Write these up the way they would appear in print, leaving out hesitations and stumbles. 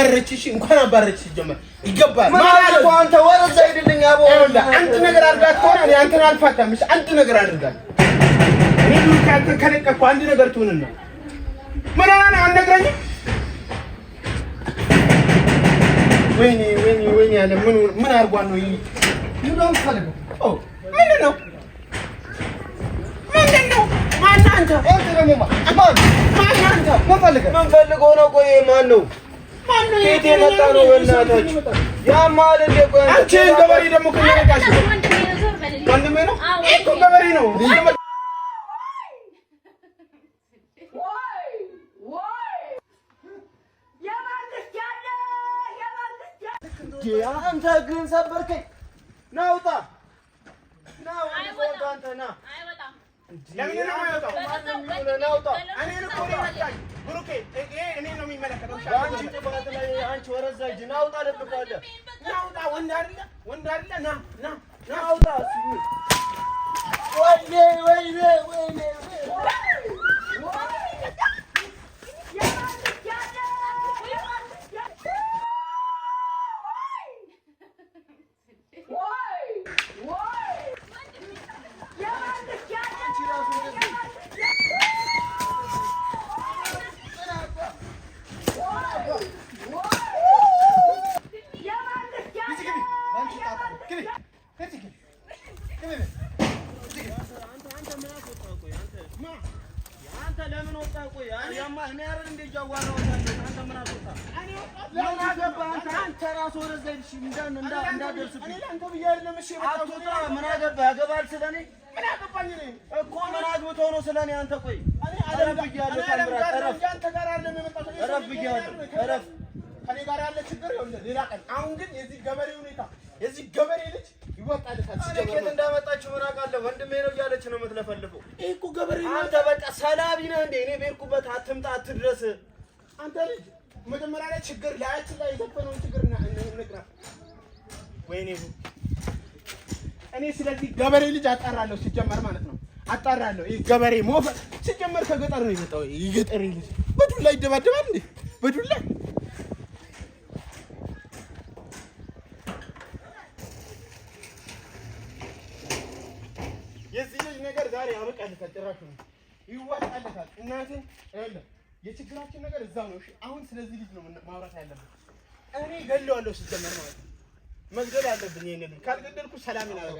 አባረችሽ እንኳን አባረችሽ ጀመር ይገባል ማለት ነው አንተ ወረዛ አይደለኝ አቦ አንተ ነገር አድርጋት ከሆነ እኔ አንተን አልፋታም እሺ አንተ ነገር አድርጋት እኔ ዱካንተ ከነቀኩ አንድ ነገር ትሆንና ምን አና አንነግረኝ ወይኔ ያለ ምን አርጓን ነው ይሉም ፈልገው ምንድነው ማን አንተ ደግሞ ማን አንተ ምን ፈልገው ነው ቆይ ማን ነው ከየት የመጣ ነው በእናታችሁ ያማል እንደ ቆይ አንቺ ገበሬ ደግሞ ከነቃሽ ወንድሜ ነው እኮ ገበሬ ነው አንተ ግን ሰበርከኝ ናውጣ ናው አንተ ና አይወጣም ለምን ነው የማይወጣው ናውጣ እኔ እኮ ነው ብሩኬ እኔ ነው የሚመለከተው አንቺ ጥፋት ላይ አንቺ ወረዛ ሂጂ ናውጣ ደብቃለህ ናውጣ ወንድ አይደለ ና ናውጣ ወይኔ የዚህ ገበሬ ልጅ ይወጣልታል ስለከት እንዳመጣችሁ ምን አውቃለሁ ወንድሜ ነው እያለች ነው የምትለፈልፈው እኮ ገበሬ አንተ በቃ ሰላቢ ነህ እንዴ እኔ በርኩበት አትምጣ አትድረስ አንተ ልጅ መጀመሪያ ላይ ችግር ላያችን ላይ የዘፈነውን ችግር እንግራ ወይኔ እኔ ስለዚህ ገበሬ ልጅ አጣራለሁ ሲጀመር ማለት ነው አጣራለሁ ይሄ ገበሬ ሞፈ ሲጀመር ከገጠር ነው የመጣው ይገጠር ልጅ በዱላ ይደባደባል እንዴ በዱላ የዚህ ልጅ ነገር ዛሬ አበቃለታል ጭራሽ ነው ይዋጣለታል እናቴን አይደለ የችግራችን ነገር እዛው ነው እሺ አሁን ስለዚህ ልጅ ነው ማውራት ያለብን እኔ ገለዋለሁ ሲጀመር ማለት ነው መግደል አለብኝ ይሄን ልጅ ካልገደልኩ ሰላም ይናረጋ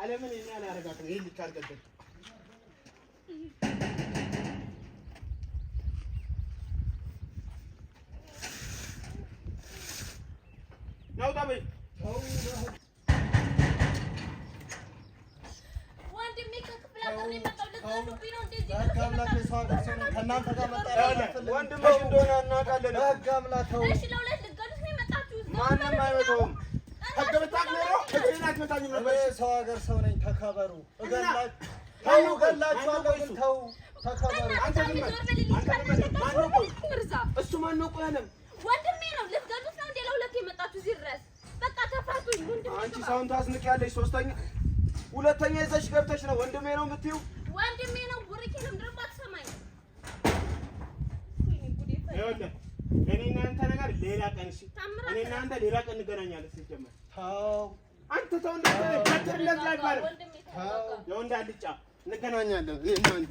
ዓለምን የኔ አላረጋትም ይሄን ልጅ ካልገደልኩ ናውጣ በይ ወንድምሽ እንደሆነ እናውቃለን ህግ አምላከው እሺ ለሁለት ልትገሉት ነው የመጣችሁት ማንም አይመጣውም ህግ ብታውቅ እግሬን አትመታኝም ነበር ሰው ሀገር ሰው ነኝ ተከበሩ እገላችኋለሁ ግን ተው ተከበሩ አንተ እሱ ማን ነው ቆይ አለም ወንድሜ ነው ልትገሉት ነው እንዴ ለሁለት የመጣችሁ እዚህ ድረስ በቃ ተፋቱኝ ወንድሜ አንቺ ሰውን ታስንቂያለሽ ሁለተኛ ይዘሽ ገብተሽ ነው ወንድሜ ነው የምትይው ወንድሜ ነው ቡርኪ ነው ድረባ ተሰማኝ ይኸውልህ እኔና አንተ ነገር ሌላ ቀን እሺ እኔና አንተ ሌላ ቀን እንገናኛለን ሲጀመር ተው አንተ ተው እንደዚህ አይባልም ተው እንዳልጫ እንገናኛለን እኔና አንተ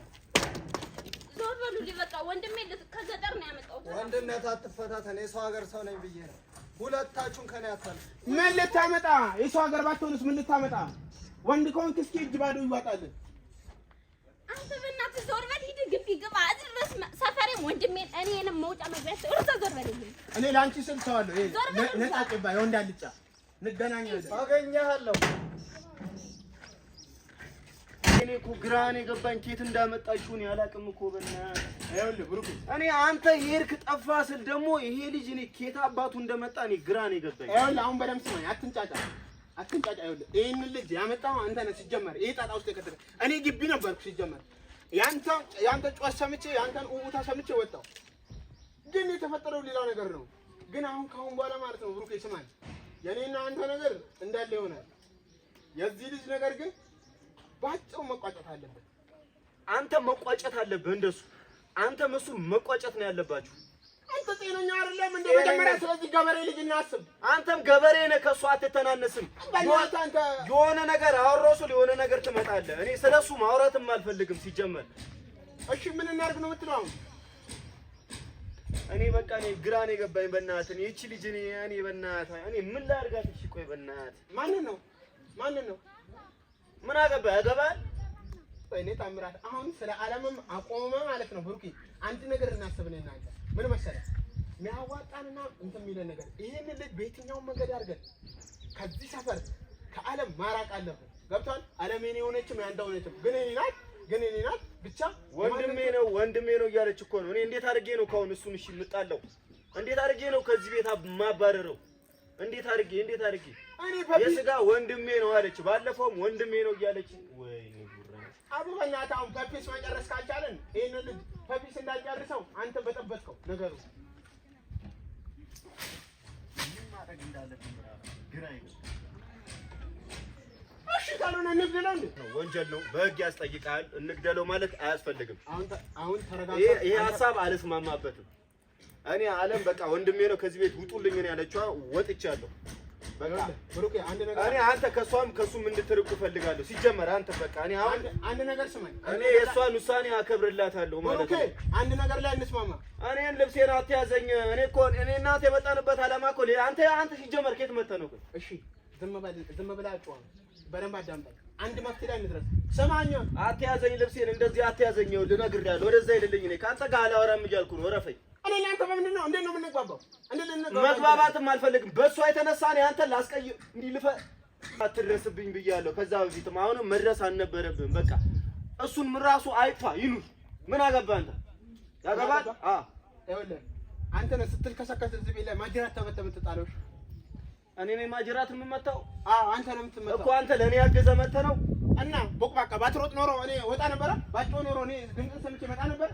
ዞር በሉ ሊበቃ ወንድሜ ከገጠር ነው ያመጣው ወንድነት አትፈታተን የሰው ሀገር ሰው ነኝ ብዬ ነው ሁለታችሁን ከኔ አታል ምን ልታመጣ የሰው ሀገር ባትሆንስ ምን ልታመጣ ወንድ ከሆንክ እስኪ እጅ ባዶ ይዋጣልን አንተ በእናትህ ዞር በል ሂድ ግቢ ግባ እዚህ ድረስ ሰፈሬም ወንድሜን እኔንም መውጫ መግቢያ እርሶ ዞር በልልኝ እኔ ላንቺ ስል ተዋለሁ ነጣ ጭባ የወንድ አልጫ እንገናኛለን አገኛለሁ እኔ እኮ ግራን የገባኝ ኬት እንዳመጣችሁ ነው ያላቅም እኮ በእናትህ ይኸውልህ ብሩክ እኔ አንተ የሄድክ ጠፋ ስል ደግሞ ይሄ ልጅ እኔ ኬት አባቱ እንደመጣ እኔ ግራን የገባኝ ይኸውልህ አሁን በደምብ ስማኝ አትንጫጫ ይኸውልህ ይሄንን ልጅ ያመጣው አንተ ነህ ሲጀመር ይሄ ጣጣ ውስጥ የከተተ እኔ ግቢ ነበርኩ ሲጀመር ያንተ ጫስ ሰምቼ ያንተን ኡቡታ ሰምቼ ወጣው ግን የተፈጠረው ሌላ ነገር ነው ግን አሁን ካሁን በኋላ ማለት ነው ብሩክ ስማኝ የኔና አንተ ነገር እንዳለ ይሆናል የዚህ ልጅ ነገር ግን ባጭው መቋጨት አለበት አንተ መቋጨት አለብህ እንደሱ አንተ መሱ መቋጨት ነው ያለባችሁ አንተ ጤነኛ አይደለም እንደ መጀመሪያ ስለዚህ ገበሬ ልጅ እናስብ። አንተም ገበሬ ነህ ከእሱ አትተናነስም። የሆነ ነገር አወራሁ የሆነ ነገር ትመጣለህ። እኔ ስለሱ ማውራትም አልፈልግም ሲጀመር። እሺ ምን እናድርግ ነው የምትለው አሁን? እኔ በቃ እኔ ግራ ነው የገባኝ በእናትህ። እቺ ልጅ እኔ በእናትህ እኔ ምን ላድርጋት? እሺ ቆይ በእናትህ ማንን ነው ምን አገባህ? ያገባል ወይኔ ታምራት አሁን ስለ ዓለምም አቆመ ማለት ነው። ብሩኬ አንድ ነገር እናስብልኝ እናንተ ምን መሰለህ የሚያዋጣንና እንትን የሚለን ነገር ይሄንን ልጅ በየትኛውም መንገድ አድርገን ከዚህ ሰፈር ከዓለም ማራቅ አለብን። ገብቶሃል? ዓለም የኔ ሆነችም ያንተ ሆነችም ግን እኔ ናት ብቻ ወንድሜ ነው እያለች እኮ ነው። እኔ እንዴት አድርጌ ነው ከአሁን እሱን እሺ የምጣለው? እንዴት አድርጌ ነው ከዚህ ቤት ማባረረው? እንዴት አድርጌ እኔ የስጋ ወንድሜ ነው አለች። ባለፈውም ወንድሜ ነው እያለች ወይኔ ጉራ አቡበና ታውን ፐፒስ መጨረስ ካልቻለን ይሄንን ልጅ ፐፒስ እንዳልጨርሰው አንተ በጠበጥከው ነገሩ ምን ማድረግ እንዳለብን ግራ ይገባል። እሺ ካልሆነ እንግደለው እንዴ? ወንጀል ነው፣ በህግ ያስጠይቃል። እንግደለው ማለት አያስፈልግም። አሁን ተረጋጋ። ይሄ ሐሳብ አልስማማበትም። እኔ ዓለም በቃ ወንድሜ ነው ከዚህ ቤት ውጡልኝ ነው ያለችው። ወጥቻለሁ በቃ ብሩኬ አንድ ነገር እኔ አንተ ከሱም እንድትርቁ ፈልጋለሁ። ሲጀመር አንተ በቃ እኔ አሁን አንድ ነገር ስማኝ፣ እኔ የሷን ውሳኔ አከብርላታለሁ ማለት ነው። አንድ ነገር ላይ እንስማማ። እኔን ልብሴን አትያዘኝ። እኔ እናንተ የመጣንበት ዓላማ እኮ አንተ ሲጀመር ከየት መተህ ነው? እሺ ዝም ብለህ አጫውተው በደንብ አዳምጠኝ። አንድ መፍትሄ ላይ እንድረስ። ሰማኛ አትያዘኝ፣ ልብሴን እንደዚህ አትያዘኝ። ልነግርሃለሁ፣ ወደዛ ይልልኝ። እኔ ካንተ ጋር አላወራም እያልኩ ነው። ወረፈኝ። እኔ እናንተ በምንድን ነው እንዴት ነው የምንግባባው? መግባባትም አልፈልግም። በእሷ የተነሳ ነው አንተን ላስቀይም እንዲህ አትድረስብኝ ብያለሁ። ከዛ በፊትም አሁንም መድረስ አልነበረብህም። በቃ እሱን ራሱ አይጥፋ ይኑር። ምን አገባህ አንተ? ያገባል? ይኸውልህ አንተ ነህ ስትል ከሰከስ እዚህ ቤት ላይ ማጅራት ተመተህ የምትጣለው። እኔ ነኝ ማጅራት የምመታው? አንተ ነው የምትመታው እኮ። አንተ ለእኔ ያገዘህ መተህ ነው እና ቦቅባቃ ባትሮጥ ኖሮ እኔ ወጣ ነበረ። ባትጮህ ኖሮ እኔ ድምፅህን ሰምቼ መጣ ነበር።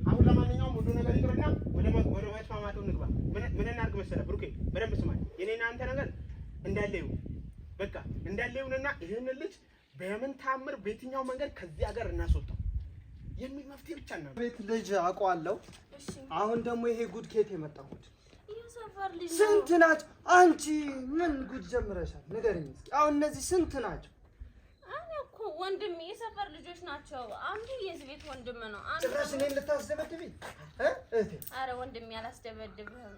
አሁን ለማንኛውም ሁሉ ነገር ይቅርና ወደ መስማማቱ እንግባ። ምን እናድርግ መሰለህ ብሩኬ፣ በደንብ ስማኝ። የኔና አንተ ነገር እንዳለ ይሁን፣ በቃ እንዳለ ይሁንና ይሄንን ልጅ በምን ታምር በየትኛው መንገድ ከዚህ ሀገር እናስወጣው የሚል መፍትሄ ብቻ ነው። ቤት ልጅ አውቀዋለሁ። አሁን ደግሞ ይሄ ጉድ ከየት የመጣው ጉድ? የሰፈር ልጅ ስንት ናቸው? አንቺ ምን ጉድ ጀምረሻል? ንገረኝ እስኪ። አሁን እነዚህ ስንት ናቸው? ወንድሜ የሰፈር ልጆች ናቸው። አንዱ የዚህ ቤት ወንድም ነው። ጭራሽ እኔን ልታስደበድብኝ? እህቴ! አረ ወንድሜ አላስደበድብህም።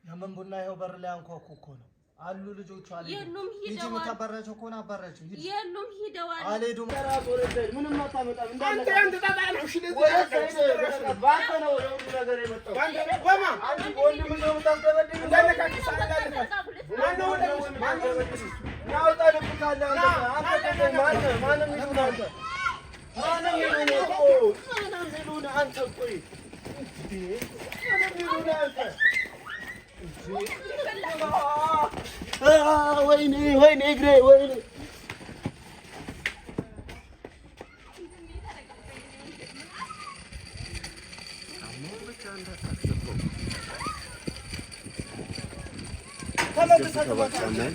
የምን ቡና ይኸው በር ላይ አንኳኩ እኮ ነው አሉ ልጆቹ። የሉም ሂደዋል። የምታባራቸው ከሆነ አባራቸው። የሉም ሂደዋል። አልሄዱም። ራስ ወረደ ምንም አታመጣም። አንተ ጣጣ ነው። እሺ ባንተ ነው የሁሉ ነገር የመጣው። ቆማ አንቺ ወንድም ነው የምታስደበድብኝ? እንዳነካኪ ናውጣ ልብካለ አንተ ማንም ይሉን አንተ ማንም ይሉን እኮ ማንም ይሉን አንተ ቆይ ማንም ይሉን አንተ ወይኔ እግሬ ወይኔ ተመልሰህ